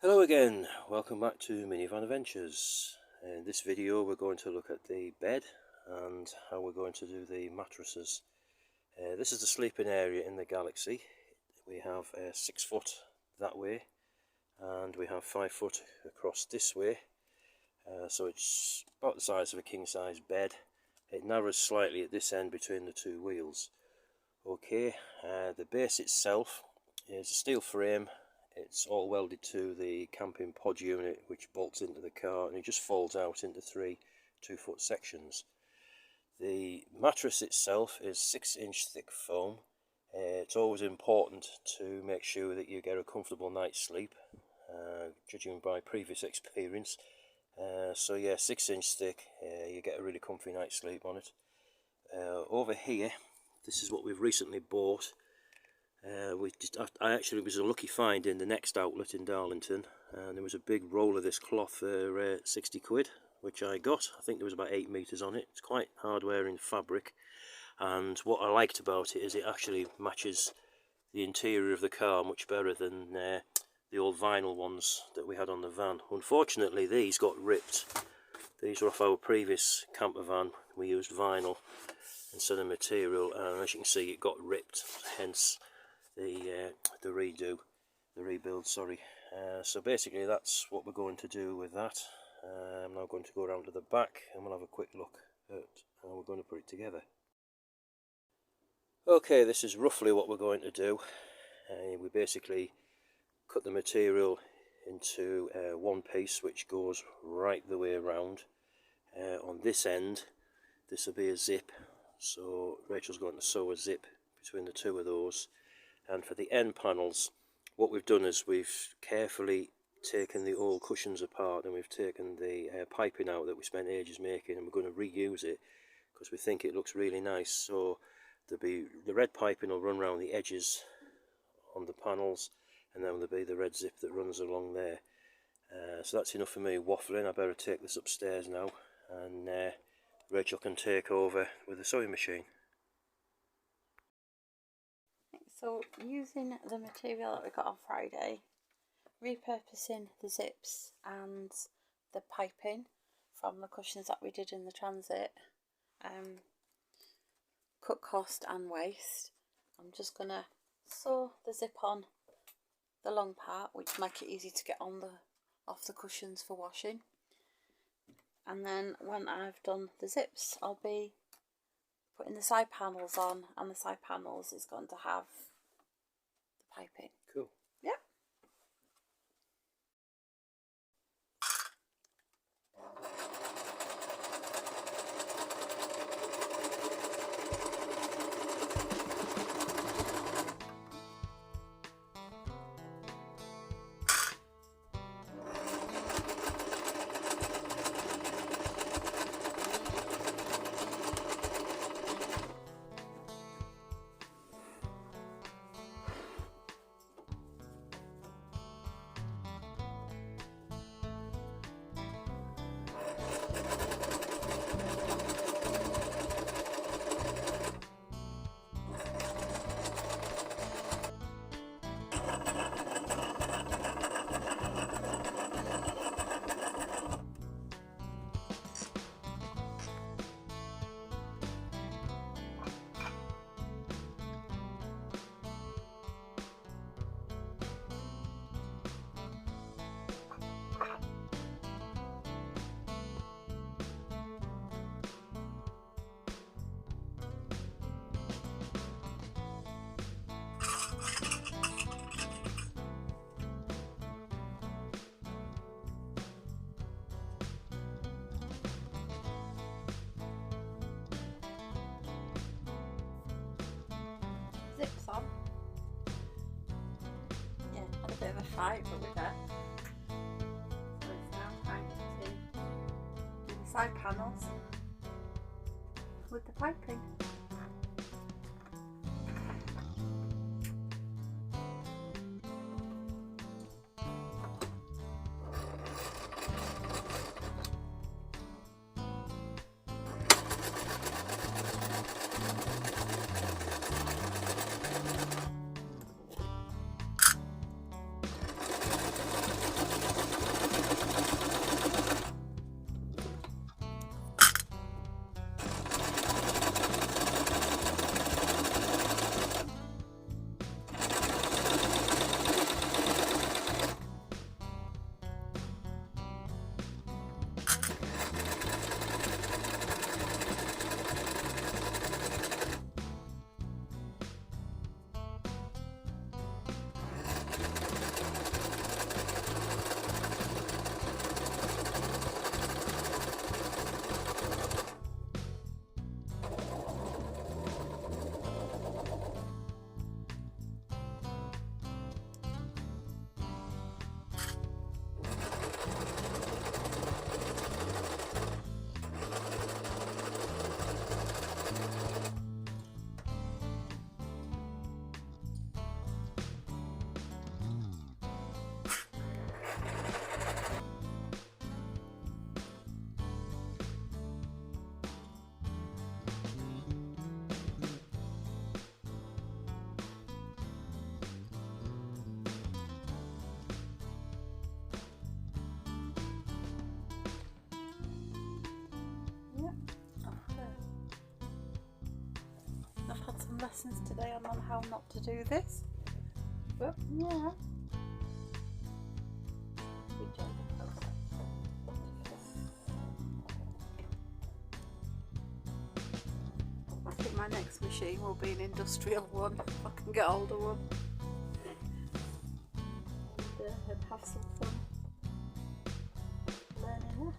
Hello again, welcome back to Minivan Adventures. In this video we're going to look at the bed and how we're going to do the mattresses. This is the sleeping area in the Galaxy. We have 6 foot that way and we have 5 foot across this way. So it's about the size of a king size bed. It narrows slightly at this end between the two wheels. Okay, the base itself is a steel frame. It's all welded to the camping pod unit, which bolts into the car, and it just folds out into 3 2-foot sections. The mattress itself is 6-inch thick foam. It's always important to make sure that you get a comfortable night's sleep, judging by previous experience. So yeah, 6-inch thick, you get a really comfy night's sleep on it. Over here, this is what we've recently bought. I actually was a lucky find in the Next outlet in Darlington, and there was a big roll of this cloth for 60 quid, which I got. I think there was about 8 metres on it. It's quite hard wearing fabric, and what I liked about it is it actually matches the interior of the car much better than the old vinyl ones that we had on the van. Unfortunately, these got ripped. These were off our previous camper van. We used vinyl instead of material, and as you can see, it got ripped, hence the rebuild, sorry. So basically that's what we're going to do with that. I'm now going to go around to the back and we'll have a quick look at how we're going to put it together. Okay, this is roughly what we're going to do. We basically cut the material into one piece which goes right the way around. On this end, this will be a zip, so Rachel's going to sew a zip between the two of those. And for the end panels, what we've done is we've carefully taken the old cushions apart, and we've taken the piping out that we spent ages making, and we're going to reuse it because we think it looks really nice. So the red piping will run around the edges on the panels, and then there'll be the red zip that runs along there. So that's enough for me waffling. I better take this upstairs now, and Rachel can take over with the sewing machine. So using the material that we got on Friday, repurposing the zips and the piping from the cushions that we did in the Transit, cut cost and waste. I'm just going to sew the zip on the long part, which make it easy to get on off the cushions for washing. And then when I've done the zips, I'll be putting the side panels on, and the side panels is going to have the piping. Cool. Yep. Zips on. Yeah, had a bit of a fight, but we're there. So it's now time to do the side panels with the piping. lessons today on how not to do this. But yeah. I think my next machine will be an industrial one if I can get hold of one. And have some fun learning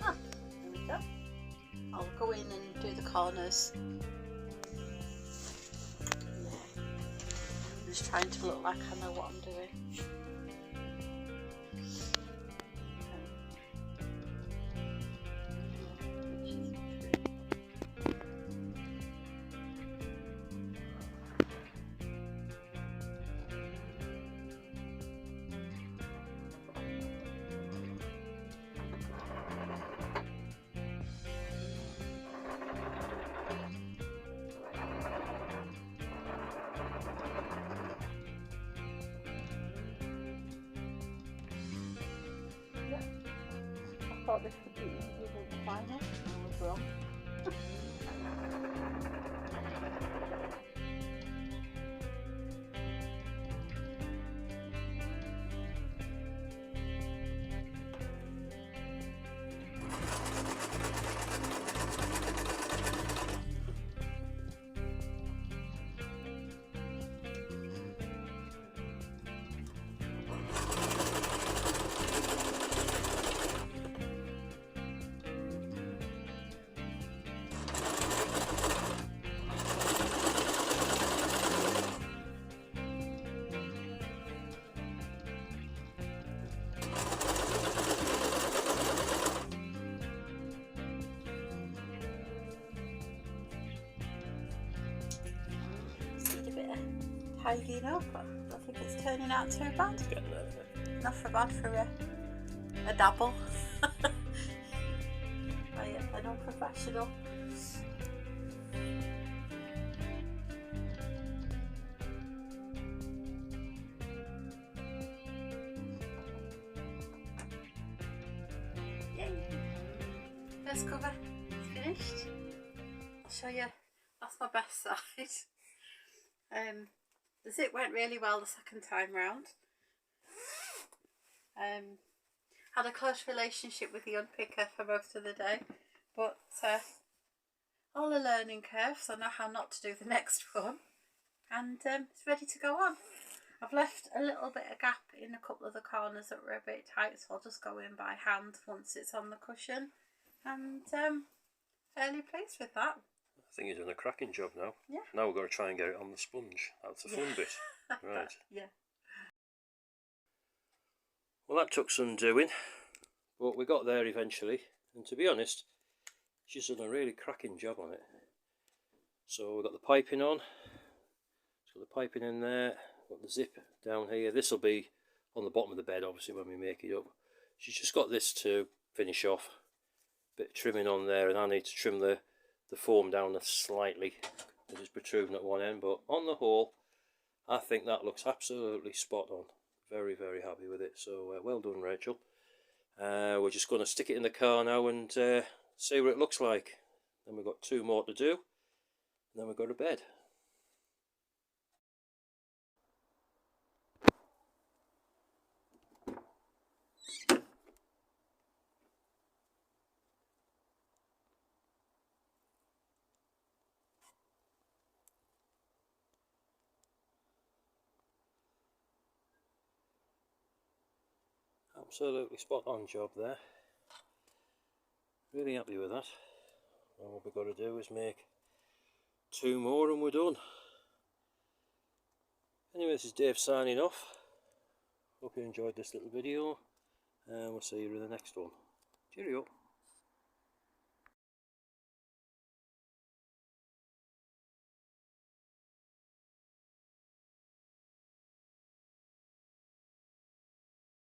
that. There we go. I'll go in and do the corners. I'm just trying to look like I know what I'm doing. I thought this would be easier than final. I was wrong. Tidying up. I don't think it's turning out too bad. Getting there, isn't it? Not so bad for a dabble. An unprofessional. Yay! First cover is finished. I'll show you. That's my best side. The zip went really well the second time round. Had a close relationship with the unpicker for most of the day, but all a learning curve, so I know how not to do the next one, and it's ready to go on. I've left a little bit of gap in a couple of the corners that were a bit tight, so I'll just go in by hand once it's on the cushion, and fairly pleased with that. I think you're doing a cracking job now. Yeah. Now we're going to try and get it on the sponge. That's the fun bit. Right. Yeah. Well, that took some doing, but we got there eventually. And to be honest, she's done a really cracking job on it. So we've got the piping on. Got the piping in there. Got the zip down here. This will be on the bottom of the bed, obviously, when we make it up. She's just got this to finish off. Bit of trimming on there, and I need to trim the foam down slightly. It is protruding at one end, but on the whole, I think that looks absolutely spot on. Very, very happy with it. So well done, Rachel. We're just going to stick it in the car now and see what it looks like. Then we've got 2 more to do, and then we go to bed. Absolutely spot on job there. Really happy with that. And what we've got to do is make 2 more and we're done. Anyway, this is Dave signing off. Hope you enjoyed this little video, and we'll see you in the next one. Cheerio.